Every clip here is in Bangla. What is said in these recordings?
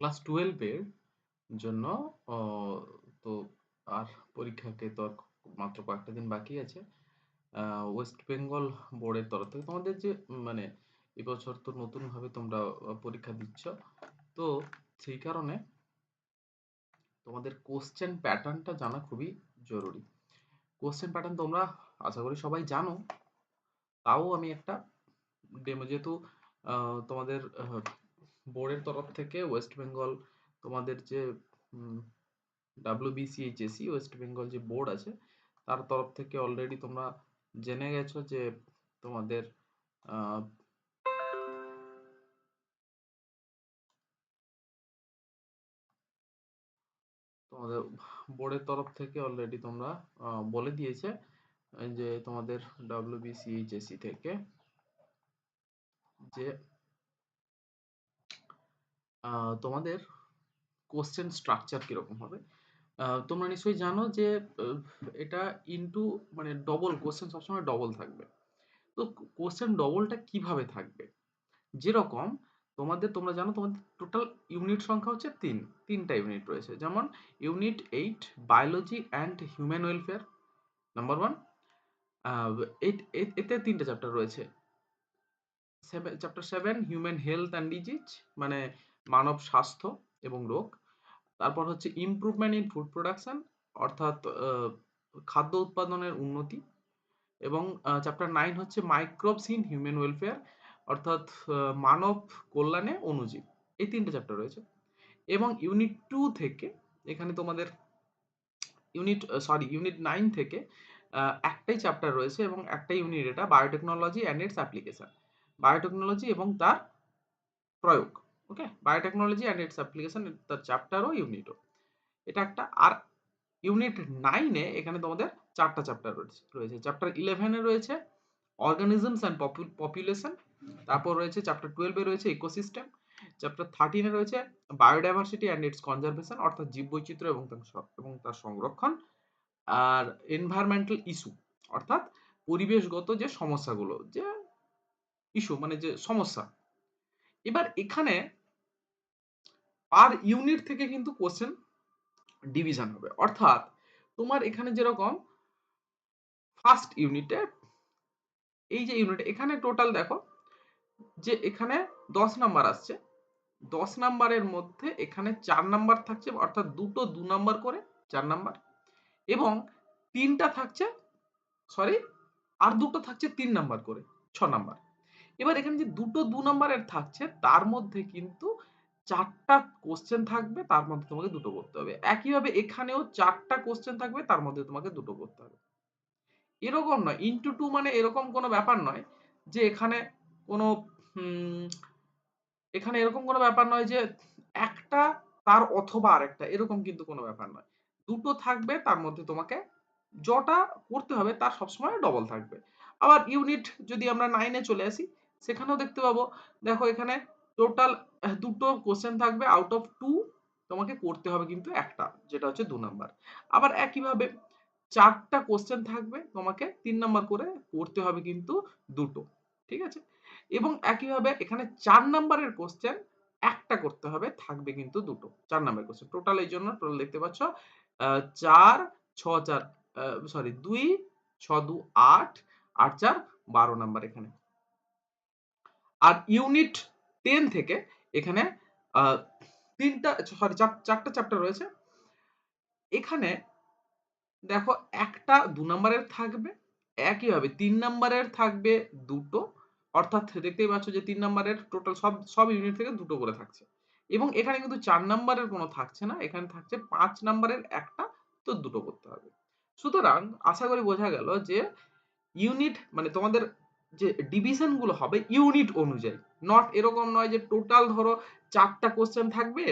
ক্লাস 12 এর জন্য অ তো আর পরীক্ষাকে তো আর মাত্র কয়েকটা দিন বাকি আছে। ওয়েস্ট বেঙ্গল বোর্ডের তরফ থেকে তোমাদের যে মানে এবছর তো নতুনভাবে তোমরা পরীক্ষা দিচ্ছ। তো সেই কারণে তোমাদের কোয়েশ্চেন প্যাটার্নটা জানা খুবই জরুরি। কোয়েশ্চেন প্যাটার্ন তোমরা আশা করি সবাই জানো। তাও আমি একটা ডেমো যেহেতু তোমাদের বোর্ডের তরফ থেকে ওয়েস্ট বেঙ্গল তোমাদের যে WBCHSC ওয়েস্ট বেঙ্গল যে বোর্ড আছে তার তরফ থেকে অলরেডি তোমরা জেনে গেছো যে তোমাদের আহ, তোমাদের বোর্ডের তরফ থেকে অলরেডি তোমরা বলে দিয়েছে যে তোমাদের WBCHSC থেকে যে তোমাদের কোশ্চেন স্ট্রাকচার কিরকম হবে। তোমরা নিশ্চয়ই জানো যে আহ, এটা ইনটু মানে ডবল কোশ্চেন সবসময় ডবল থাকবে। তো কোশ্চেন ডবলটা কিভাবে থাকবে, যেরকম তোমরা জানো তোমাদের টোটাল ইউনিট সংখ্যা হচ্ছে তিনটা ইউনিট রয়েছে। যেমন unit 8 biology and human welfare number 1। এতে তিনটা চ্যাপ্টার রয়েছে। Chapter 7 human health and disease মানে মানব স্বাস্থ্য এবং রোগ। তারপর হচ্ছে ইমপ্রুভমেন্ট ইন ফুড প্রোডাকশন অর্থাৎ খাদ্য উৎপাদনের উন্নতি। এবং চ্যাপ্টার 9 হচ্ছে মাইক্রোবস ইন হিউম্যান ওয়েলফেয়ার অর্থাৎ মানব কল্যাণে অণুজীব। এই তিনটে চ্যাপ্টার রয়েছে। এবং ইউনিট 2 থেকে এখানে তোমাদের ইউনিট 9 থেকে একটাই চ্যাপ্টার রয়েছে এবং একটাই ইউনিট, এটা biotechnology and it's application. Biotechnology এবং তার প্রয়োগ। ওকে, বায়োটেকনোলজি অ্যান্ড ইটস অ্যাপ্লিকেশন তার চ্যাপ্টার ও ইউনিটও এটা একটা। আর ইউনিট 9 এখানে তোমাদের চারটা চ্যাপ্টার রয়েছে। চ্যাপ্টার 11 রয়েছে অর্গানিজমস অ্যান্ড পপুলেশন। তারপর রয়েছে চ্যাপ্টার 12 রয়েছে ইকোসিস্টেম। চ্যাপ্টার 13 রয়েছে বায়োডাইভার্সিটি অ্যান্ড ইটস কনজারভেশন অর্থাৎ জীববৈচিত্র্য এবং তার সংরক্ষণ। আর এনভায়রনমেন্টাল ইস্যু অর্থাৎ পরিবেশগত যে সমস্যাগুলো, যে ইস্যু মানে যে সমস্যা। এবার এখানে পার ইউনিট থেকে কিন্তু কোশ্চেন ডিভিশন হবে। অর্থাৎ তোমার এখানে যেরকম ফার্স্ট ইউনিটে এই যে ইউনিট এখানে টোটাল দেখো যে এখানে 10 নাম্বার আসছে। 10 নাম্বারের মধ্যে এখানে 4 নাম্বার থাকছে অর্থাৎ দুটো 2 নাম্বার করে 4 নাম্বার। এবং তিনটা থাকছে সরি আর দুটো থাকছে 3 নাম্বার করে 6 নাম্বার। এবার এখানে যে দুটো 2 নাম্বারের থাকছে তার মধ্যে কিন্তু 4টা কোশ্চেন থাকবে, তার মধ্যে তোমাকে দুটো করতে হবে। একইভাবে এখানেও 4টা কোশ্চেন থাকবে, তার মধ্যে তোমাকে দুটো করতে হবে। এরকম নয় ইনটু 2 মানে এরকম কোনো ব্যাপার নয় যে এখানে কোনো উম এখানে এরকম কোনো ব্যাপার নয় যে একটা তার অথবা আরেকটা, এরকম কিন্তু কোনো ব্যাপার নয়। দুটো থাকবে, তার মধ্যে তোমাকে যটা করতে হবে তার সবসময় ডবল থাকবে। আবার ইউনিট যদি আমরা 9 এ চলে আসি, সেখানেও দেখতে পাবো দেখো এখানে টোটাল দুটো কোশ্চেন থাকবে, আউট অফ 2 তোমাকে করতে হবে কিন্তু একটা, যেটা হচ্ছে 2 নাম্বার। আবার একইভাবে 4টা কোশ্চেন থাকবে, তোমাকে 3 নাম্বার করে করতে হবে কিন্তু দুটো। ঠিক আছে? এবং একইভাবে এখানে 4 নাম্বারের কোশ্চেন একটা করতে হবে, থাকবে কিন্তু দুটো। 4 নাম্বারের কোশ্চেন টোটাল এই জন্য টোটাল দেখতে পাচ্ছ 4 6 4 2 6 2 8 8 4 12 নাম্বার এখানে। আর ইউনিট 10 থেকে এখানে আহ, তিনটা সরি চারটা চ্যাপ্টার রয়েছে। এখানে দেখো একটা 2 নাম্বারের থাকবে, একইভাবে 3 নাম্বারের থাকবে দুটো। অর্থাৎ দেখতেই পাচ্ছ যে 3 নাম্বারের টোটাল সব ইউনিট থেকে দুটো করে থাকছে। এবং এখানে কিন্তু 4 নাম্বারের কোনো থাকছে না, এখানে থাকছে 5 নাম্বারের একটা, তো দুটো করতে হবে। সুতরাং আশা করি বোঝা গেল যে ইউনিট মানে তোমাদের যে ডিভিশন গুলো হবে ইউনিট অনুযায়ী। নট এরকম নয় যে টোটাল ধরো 4টা কোশ্চেন থাকবে,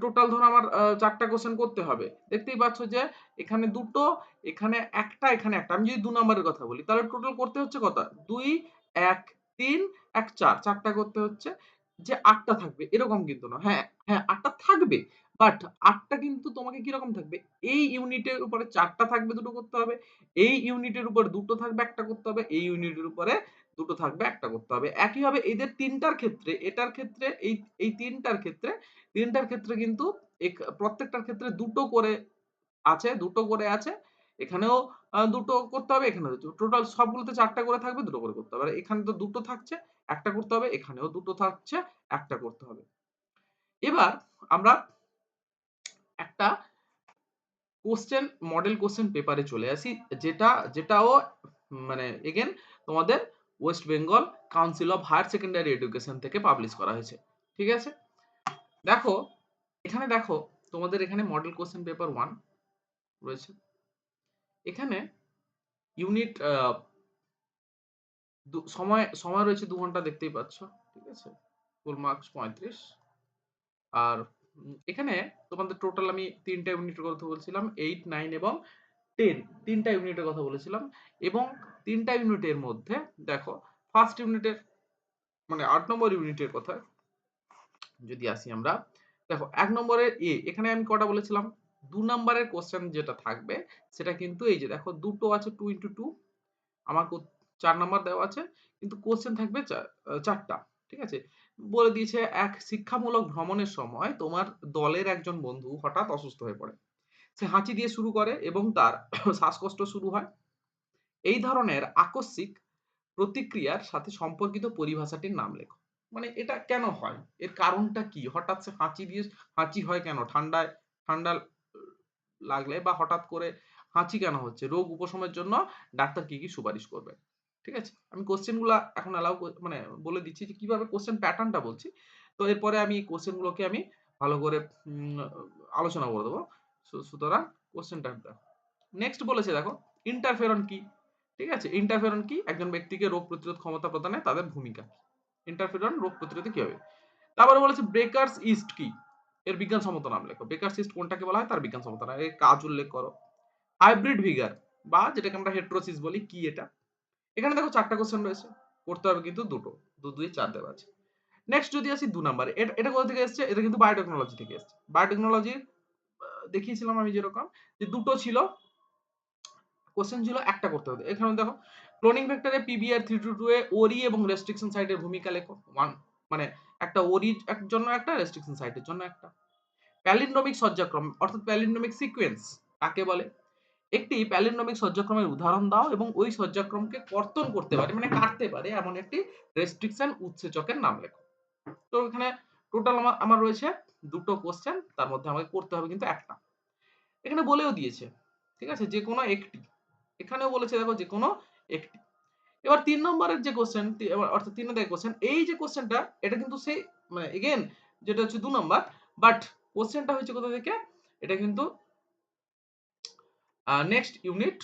টোটাল ধরো আমার 4টা কোশ্চেন করতে হবে। দেখতেই পাচ্ছ যে এখানে দুটো, এখানে একটা, এখানে একটা। আমি যদি 2 নাম্বারের কথা বলি তাহলে টোটাল করতে হচ্ছে কত? 2 1 3 1 4 4টা করতে হচ্ছে। যে 8টা থাকবে এরকম কিন্তু না। হ্যাঁ, হ্যাঁ 8টা থাকবে। বাট 8টা কিন্তু তোমাকে কিরকম থাকবে? এই ইউনিটের উপরে 4টা থাকবে, দুটো করতে হবে। এই ইউনিটের উপর দুটো থাকবে, একটা করতে হবে। এই ইউনিটের উপরে দুটো থাকবে, একটা করতে হবে। একইভাবে এদের ৩ টার ক্ষেত্রে, এটার ক্ষেত্রে এই ৩ টার ক্ষেত্রে, ৩ টার ক্ষেত্রে কিন্তু প্রত্যেকটার ক্ষেত্রে দুটো করে আছে, দুটো করে আছে। এখানেও দুটো করতে হবে, এখানেও দুটো। টোটাল সবগুলোতে ৪ টা করে থাকবে, দুটো করে করতে হবে। আর এখানে তো দুটো থাকছে, একটা করতে হবে। এখানেও দুটো থাকছে, একটা করতে হবে। এবার আমরা একটা মডেল কোয়েশ্চেন পেপারে চলে আসি। যেটাও মানে এগেইন তোমাদের west Bengal council of higher secondary education থেকে পাবলিশ করা হয়েছে। ঠিক আছে? দেখো, এখানে দেখো তোমাদের এখানে মডেল কোয়েশ্চেন পেপার 1 রয়েছে। এখানে ইউনিট সময় রয়েছে ২ ঘন্টা, দেখতেই পাচ্ছ। ঠিক আছে? Full marks ৩৫। আর এখানে তোমাদের টোটাল আমি ৩ টা ইউনিটের কথা বলছিলাম। ৮, ৯ এবং 10, ৩ টা ইউনিটের কথা বলেছিলাম। এবং ৩ টা ইউনিটের মধ্যে দেখো, ফার্স্ট ইউনিটের মানে ৮ নম্বর ইউনিটের কথা যদি আসি আমরা, দেখো ১ নম্বরের এখানে আমি কটা বলেছিলাম? ২ নম্বরের কোয়েশ্চেন যেটা থাকবে সেটা কিন্তু এই যে দেখো, দুটো আছে 2 into 2, আমাকে ৪ নাম্বার দেওয়া আছে। কিন্তু কোয়েশ্চেন থাকবে ৪ টা। ঠিক আছে? বলে দিয়েছে, এক শিক্ষামূলক ভ্রমণের সময় তোমার দলের একজন বন্ধু হঠাৎ অসুস্থ হয়ে পড়ে। সে হাঁচি দিয়ে শুরু করে এবং তার শ্বাসকষ্ট শুরু হয়। এই ধরনের আকস্মিক প্রতিক্রিয়ার সাথে সম্পর্কিত পরিভাষাটির নাম লেখো। মানে এটা কেন হয়? এর কারণটা কি? হঠাৎ সে হাঁচি হয় কেন? ঠান্ডা লাগলে বা হঠাৎ করে হাঁচি কেন হচ্ছে? রোগ উপশমের জন্য ডাক্তার কি সুপারিশ করবে? ঠিক আছে? আমি কোয়েশ্চেন গুলা এখন মানে বলে দিচ্ছি যে কিভাবে কোয়েশ্চেন প্যাটার্ন টা বলছি। তো এরপরে আমি কোয়েশ্চেন গুলোকে আমি ভালো করে আলোচনা করে দেব। সুতরাং কোয়েশ্চেনটা দেখো। নেক্সট বলেছে দেখো, ইন্টারফেরন কি? ঠিক আছে? ইন্টারফেরন কি? একজন ব্যক্তিকে রোগ প্রতিরোধ ক্ষমতা প্রদানে তাদের ভূমিকা কি? ইন্টারফেরন রোগ প্রতিরোধে কি হবে? তারপরে বলেছে ব্রেকারস ইস্ট কি? এর বিজ্ঞানসম্মত নাম লেখো। ব্রেকারস ইস্ট কোনটাকে বলা হয় তার বিজ্ঞানসম্মত নাম। এর কাজ উল্লেখ করো। হাইব্রিড ভিগার বা যেটাকে আমরা হেটেরোসিস বলি, কি এটা? এখানে দেখো ৪ টা কোয়েশ্চেন রয়েছে। করতে হবে কিন্তু দুটো। ২, ২, ৪ দেওয়া আছে। নেক্সট যদি আসি ২ নাম্বারে। এটা কোথা থেকে এসছে? এটা কিন্তু বায়োটেকনোলজি থেকে এসছে। বায়োটেকনোলজি দেখিয়েছিলাম আমি যেরকম, যে দুটো ছিল, কোশ্চেন ছিল একটা করতে হতো। এখানে দেখো, ক্লোনিং ভেক্টরে পিবিআর 322 এ ওরি এবং রেস্ট্রিকশন সাইটের ভূমিকা লেখো। 1 মানে একটা ওরির জন্য একটা, রেস্ট্রিকশন সাইটের জন্য একটা। প্যালিন্ড্রোমিক সজ্জাক্রম অর্থাৎ প্যালিন্ড্রোমিক সিকোয়েন্স কাকে বলে? একটি প্যালিন্ড্রোমিক সজ্জাক্রমের উদাহরণ দাও এবং ওই সজ্জাক্রমকে কর্তন করতে পারে মানে কাটতে পারে এমন একটি রেস্ট্রিকশন উৎসেচকের নাম লেখো। তো এখানে টোটাল আমার রয়েছে দুটো কোশ্চেন, তার মধ্যে আমাকে করতে হবে কিন্তু একটা। এখানে বলেও দিয়েছে, ঠিক আছে, যে কোনো একটি। এখানেও বলেছে দেখো, যে কোনো একটি। এবার ৩ নম্বরের যে কোশ্চেন, অর্থাৎ ৩ দাগের কোশ্চেন, এই যে কোশ্চেনটা এটা কিন্তু সেই মানে এগেইন যেটা হচ্ছে ২ নম্বর, বাট কোশ্চেনটা হচ্ছে কোথা থেকে? এটা কিন্তু নেক্সট ইউনিট,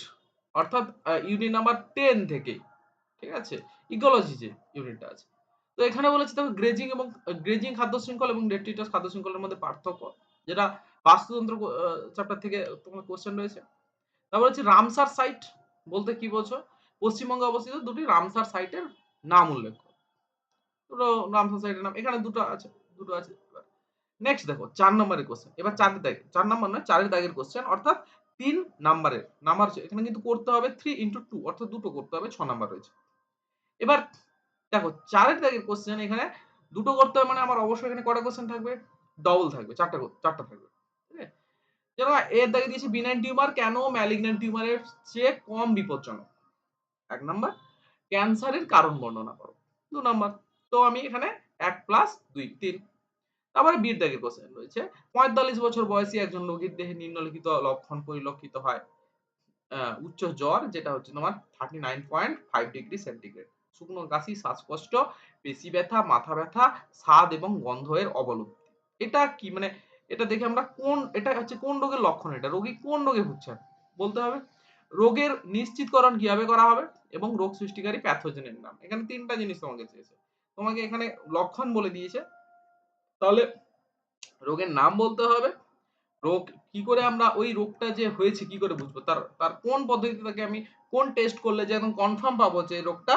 অর্থাৎ ইউনিট নাম্বার 10 থেকে। ঠিক আছে? ইকোলজি যে ইউনিটটা আছে। তো এখানে বলেছে দেখো, গ্রেজিং খাদ্য শৃঙ্খল এবং ডেট্রিটাস খাদ্য শৃঙ্খলের মধ্যে পার্থক্য, যেটা বাস্তুতন্ত্র চ্যাপ্টার থেকে তোমার কোশ্চেন রয়েছে। তারপর হচ্ছে রামসার সাইট বলতে কি বোঝো? পশ্চিমবঙ্গে অবস্থিত দুটি রামসার সাইটের নাম উল্লেখ করো। দুটো রামসার সাইটের নাম এখানে দুটো আছে, দুটো আছে। নেক্সট দেখো ৪ নম্বরের কোশ্চেন। এবার ৪ এর দাগে, ৪ নাম্বার নয় ৪ এর দাগের কোশ্চেন, অর্থাৎ ৩ নাম্বারের নাম্বার এখানে কিন্তু করতে হবে 3 into 2, অর্থাৎ দুটো করতে হবে, ৬ নাম্বার রয়েছে। এবার দেখো ৪ এর দাগের কোশ্চেন, এখানে দুটো করতে হবে মানে আমার অবশ্যই এখানে কটা কোশ্চেন থাকবে? ডবল থাকবে, ৪ টা থাকবে। ঠিক আছে? যেমন এর দাগে দিয়েছে বিনাইন টিউমার কেন ম্যালিগন্যান্ট টিউমারের চেয়ে কম বিপজ্জনক? ১ নাম্বার। ক্যান্সারের কারণ বর্ণনা করো। ২ নাম্বার। তো আমি এখানে ১ প্লাস ২ ৩। তারপরে বি এর দাগের কোশ্চেন রয়েছে। ৪৫ বছর বয়সী একজন রোগীর দেহে নিম্নলিখিত লক্ষণ পরিলক্ষিত হয়। উচ্চ জ্বর যেটা হচ্ছে তোমার 39.5 ডিগ্রি সেন্টিগ্রেড। শুকনো কাশি, শ্বাসকষ্ট, পেশি ব্যথা, মাথা ব্যথা, স্বাদ এবং গন্ধের অবলুপ্তি। এটা কি মানে এটা দেখে আমরা এটা হচ্ছে কোন রোগের লক্ষণ, এটা রোগী কোন রোগে ভুগছেন বলতে হবে। রোগের নিশ্চিতকরণ কিভাবে করা হবে এবং রোগ সৃষ্টিকারী প্যাথোজেনের নাম। এখানে ৩ টা জিনিস তোমাকে চেয়েছে। তোমাকে এখানে লক্ষণ বলে দিয়েছে। তাহলে রোগের নাম বলতে হবে। রোগ কি করে আমরা ওই রোগটা যে হয়েছে কি করে বুঝবো? তার তার কোন পদ্ধতিতে তাকে আমি কোন টেস্ট করলে যে একদম কনফার্ম পাবো যে এই রোগটা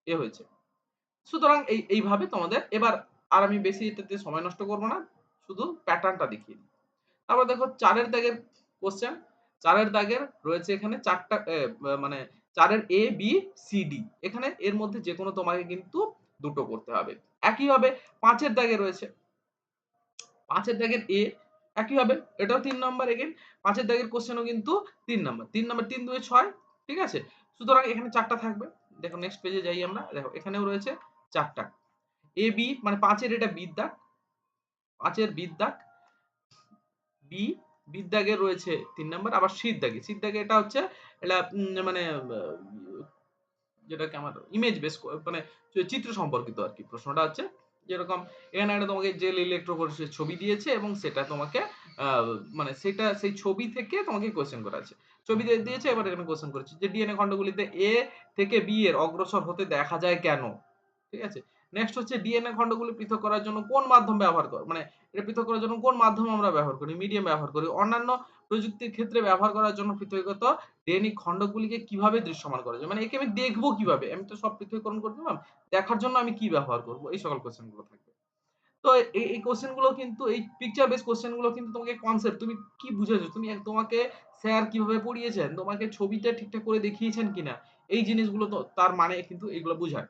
হয়েছে। সুতরাং এইভাবে তোমাদের এবার আর আমি বেশি এটাতে সময় নষ্ট করব না। শুধু প্যাটার্নটা দেখিয়ে দিই। তারপর দেখো ৪ এর দাগের কোশ্চেন। ৪ এর দাগের রয়েছে এখানে ৪ টা মানে 4 এর A B C D, এখানে এর মধ্যে যেকোনো তোমাকে কিন্তু দুটো করতে হবে। একইভাবে 5 এর দাগে রয়েছে, 5 এর দাগের A একইভাবে এটাও ৩ নাম্বার এগেইন ৫ এর দাগের কোয়েশ্চেনও কিন্তু ৩ নাম্বার। ৩ নাম্বার ৩ দুয়ে ৬, ঠিক আছে? সুতরাং এখানে ৪ টা থাকবে। দেখো নেক্সট পেজে যাই আমরা। দেখো এখানেও রয়েছে ৪ টা। A B মানে ৫ এর এটা B র দাগ, ৫ এর B র দাগ, B B র দাগে রয়েছে ৩ নাম্বার, আবার C র দাগে। C র দাগে এটা হচ্ছে এটা মানে যেটাকে আমার ইমেজ বেস মানে চিত্র সম্পর্কিত আরকি। প্রশ্নটা হচ্ছে যেরকম এখানে একটা তোমাকে জেল ইলেক্ট্রোফোরেসিসের ছবি দিয়েছে এবং সেটা তোমাকে আ মানে সেটা সেই ছবি থেকে তোমাকে কোয়েশ্চেন করা আছে। ছবি দিয়েছে, এবার এখানে কোয়েশ্চেন করেছে যে ডিএনএ খন্ডগুলিতে A থেকে B এর অগ্রসর হতে দেখা যায় কেন? ঠিক আছে? নেক্সট হচ্ছে ডিএনএ খন্ডগুলি পৃথক করার জন্য কোন মাধ্যম ব্যবহার মানে এটা পৃথক করার জন্য কোন মাধ্যম আমরা ব্যবহার করি? মিডিয়াম ব্যবহার করি। অন্যান্য প্রযুক্তির ক্ষেত্রে ব্যবহার করার জন্য পৃথকীকৃত ডিএনএ খন্ডগুলিকে কিভাবে দৃশ্যমান করা যায়? মানে একে আমি দেখবো কিভাবে? আমি তো সব পৃথকীকরণ করে দিলাম। দেখার জন্য আমি কি ব্যবহার করব? এই সকল কোয়েশ্চেন গুলো থাকবে। তো এই কোয়েশ্চেন গুলো কিন্তু এই পিকচার বেস কোয়েশ্চেন গুলো কিন্তু তোমাকে কনসেপ্ট তুমি কি বুঝেছো? তোমাকে স্যার কিভাবে পড়িয়েছেন? তোমাকে ছবিটা ঠিকঠাক করে দেখিয়েছেন কিনা? এই জিনিসগুলো তো তার মানে কিন্তু এগুলো বুঝায়।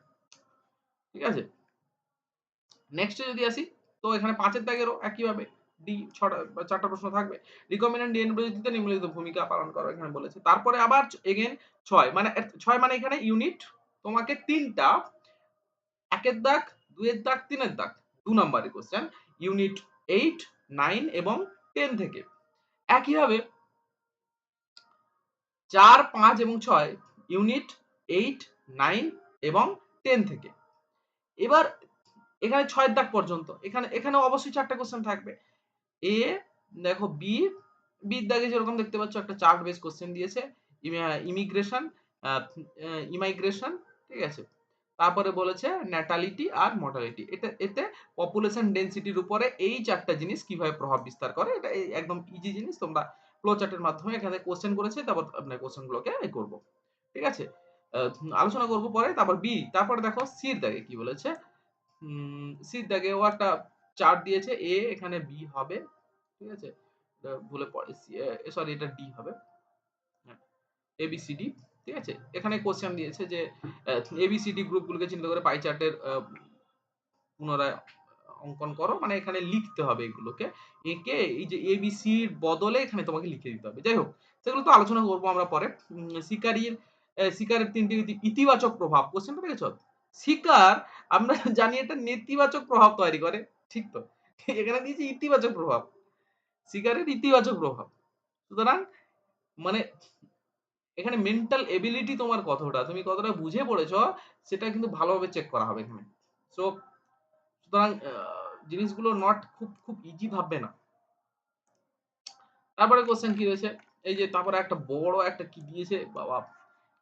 ঠিক আছে? নেক্সট এ যদি আসি, তো এখানে ৫ এর দাগেরও একইভাবে ডি ৬ টা বা ৪ টা প্রশ্ন থাকবে। রিকম্বিনেন্ট ডিএনএ প্রযুক্তিতে নিম্নলিখিত ভূমিকা পালন করে এখানে বলেছে। তারপরে আবার এগেইন ৬ মানে ৬ মানে এখানে ইউনিট তোমাকে ৩ টা ১ এর দাগ, ২ এর দাগ, ৩ এর দাগ। ২ নাম্বারের কোয়েশ্চেন ইউনিট ৮, ৯ এবং ১০ থেকে। একইভাবে ৪, ৫ এবং ৬ ইউনিট ৮, ৯ এবং ১০ থেকে। এবার এখানে ৬ এর দাগ পর্যন্ত। এখানেও অবশ্যই ৪ টা কোয়েশ্চেন থাকবে। এ দেখো বি, বির দাগে যেরকম দেখতে পাচ্ছ একটা চার্ট বেস কোশ্চেন দিয়েছে। ইমিগ্রেশন, আ ইমাইগ্রেশন, ঠিক আছে? তারপরে বলেছে ন্যাটালিটি আর মর্টালিটি। এতে পপুলেশন ডেনসিটির উপরে এই ৪ টা জিনিস কিভাবে প্রভাব বিস্তার করে। এটা একদম ইজি জিনিস তোমরা ফ্লো চার্টের মাধ্যমে এখানে কোশ্চেন করেছে, তারপর আপনার কোশ্চেন গুলোকে করব। ঠিক আছে? আ আলোচনা করব পরে। তারপর বি, তারপরে দেখো সি এর দাগে কি বলেছে? সি এর দাগেও একটা চার্ট দিয়েছে। এ এখানে বি হবে। ঠিক আছে? ভুলে পড়ে সরি এটা ডি হবে। হ্যাঁ, ABCD, ঠিক আছে? এখানে কোয়েশ্চেন দিয়েছে যে আ ABCD গ্রুপগুলোকে চিহ্নিত করে পাই চার্টের পুনরায় অঙ্কন করো। মানে এখানে লিখতে হবে এগুলোকে। একে এই যে ABC র বদলে এখানে তোমাকে লিখে দিতে হবে। যাই হোক, সেগুলো তো আলোচনা করব আমরা পরে। শিকারের ৩ টি ইতিবাচক প্রভাব। কোয়েশ্চেনটা দেখেছ? শিকার আমরা জানি এটা নেতিবাচক প্রভাব তৈরি করে। ঠিক তো? এখানে দিয়েছে ইতিবাচক প্রভাব। শিকারের ইতিবাচক প্রভাব। সুতরাং মানে এখানে মেন্টাল এবিলিটি তোমার কতটা, তুমি কতটা বুঝে পড়েছ সেটা কিন্তু ভালোভাবে চেক করা হবে এখানে। সো সুতরাং জিনিসগুলো নট খুব ইজি ভাববে না। তারপরে কোশ্চেন কি রয়েছে? এই যে তারপরে একটা বড় একটা কি দিয়েছে বাবা!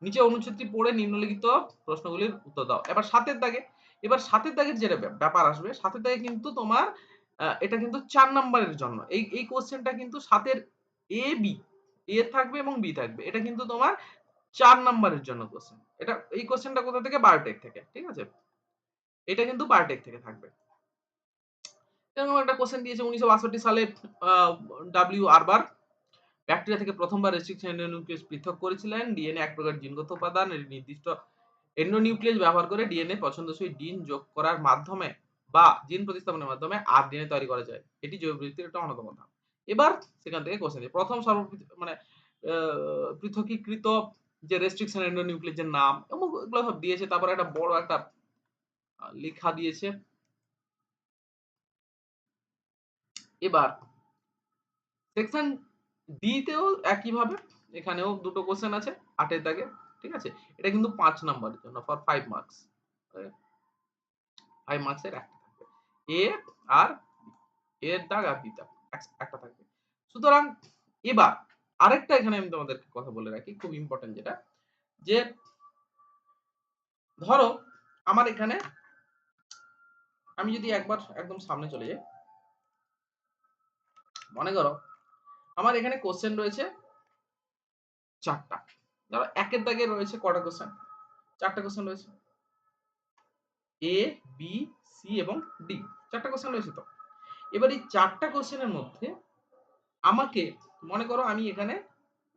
নিচে অনুচ্ছেদটি পড়ে নিম্নলিখিত প্রশ্নগুলির উত্তর দাও। এবার ৭ এর দাগের যেটা ব্যাপার আসবে, ৭ এর দাগে কিন্তু তোমার এটা কিন্তু ৪ নাম্বারের জন্য। এই কোয়েশ্চেনটা কিন্তু ৭ এর A, B, A থাকবে এবং B থাকবে। এটা কিন্তু তোমার ৪ নাম্বারের জন্য কোয়েশ্চেন। এই কোয়েশ্চেনটা কোথা থেকে? বায়োটেক থেকে। ঠিক আছে? এটা কিন্তু বায়োটেক থেকে থাকবে। এরকম একটা কোয়েশ্চেন দিয়েছে ১৯৬২ সালে আ ডব্লিউ আরবার ব্যাকটেরিয়া থেকে প্রথমবার রেস্ট্রিকশন এন্ডোনিউক্লিয়াস পৃথক করেছিলেন। ডিএনএ এক প্রকার জিনগত উপাদান। এর নির্দিষ্ট এন্ডোনিউক্লিয়াস ব্যবহার করে ডিএনএ পছন্দসই জিন যোগ করার মাধ্যমে বা জিন প্রতিস্থাপনের মাধ্যমে আরডিএনএ তৈরি করা যায়। এটি জৈব প্রযুক্তির একটা অন্যতম ধাপ। এবার সেখান থেকে কোশ্চেন প্রথম মানে আ পৃথকীকৃত যে রেস্ট্রিকশন এন্ডোনিউক্লিয়াস এর নাম এবং এগুলো সব দিয়েছে। তারপরে একটা বড় একটা লেখা দিয়েছে। এবার সেকশন ডি তেও একইভাবে এখানেও দুটো কোশ্চেন আছে ৮ এর দাগে। ঠিক আছে? এটা কিন্তু ৫ নাম্বারের জন্য ফর 5 মার্কস। 5 মার্কসের একটা থাকবে। এ আর এ এর দাগ আর বি দাগ একটা থাকবে। সুতরাং এবার আরেকটা এখানে আমি তোমাদেরকে কথা বলে রাখি খুব ইম্পোর্টেন্ট যেটা যে ধরো আমার এখানে আমি যদি একবার একদম সামনে চলে যাই, মনে করো আমার এখানে কোশ্চেন রয়েছে ৪ টা। ধরো ১ এর দাগে রয়েছে কটা কোশ্চেন? ৪ টা কোশ্চেন রয়েছে। A, B, C এবং D ৪ টা কোশ্চেন রয়েছে তো। এবার এই ৪ টা কোশ্চেনের মধ্যে আমাকে মনে করো আমি এখানে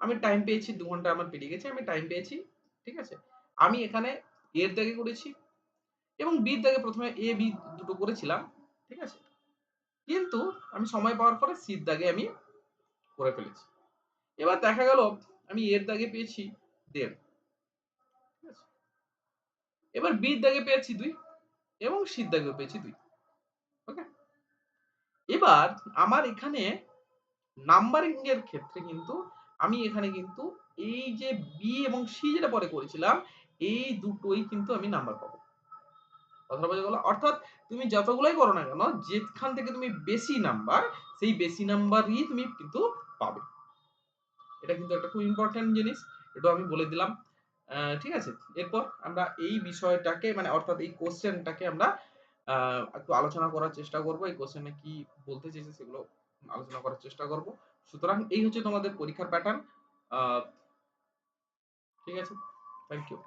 আমি টাইম পেয়েছি ২ ঘন্টা আমার পেরিয়ে গেছে। আমি টাইম পেয়েছি ঠিক আছে? আমি এখানে এর দাগে করেছি এবং বির দাগে প্রথমে এ, বি দুটো করেছিলাম। ঠিক আছে? কিন্তু আমি সময় পাওয়ার পরে সির দাগে আমি করে ফেলেছি। এবার দেখা গেল আমি এর দাগে পেয়েছি ১.৫। ঠিক আছে? এবার বির দাগে পেয়েছি ২ এবং সির দাগেও পেয়েছি ২। ওকে? এবার আমার এখানে নাম্বারিং এর ক্ষেত্রে কিন্তু আমি এখানে কিন্তু এই যে বি এবং সি যেটা পরে করেছিলাম, এই দুটোই কিন্তু আমি নাম্বার পাবো। কথাটা বোঝা গেল? অর্থাৎ তুমি যতগুলাই করো না কেন, যেখান থেকে তুমি বেশি নাম্বার, সেই বেশি নাম্বারই তুমি কিন্তু পাবে। এটা কিন্তু একটা খুব ইম্পোর্টেন্ট জিনিস। এটাও আমি বলে দিলাম। ঠিক আছে? এরপর আমরা এই বিষয়টাকে মানে অর্থাৎ এই কোয়েশ্চেনটাকে আমরা আ একটু আলোচনা করার চেষ্টা করব। এই কোয়েশ্চেনে কি বলতে চেয়েছে সেগুলো আলোচনা করার চেষ্টা করব। সুতরাং এই হচ্ছে তোমাদের পরীক্ষার প্যাটার্ন। আ ঠিক আছে? Thank you.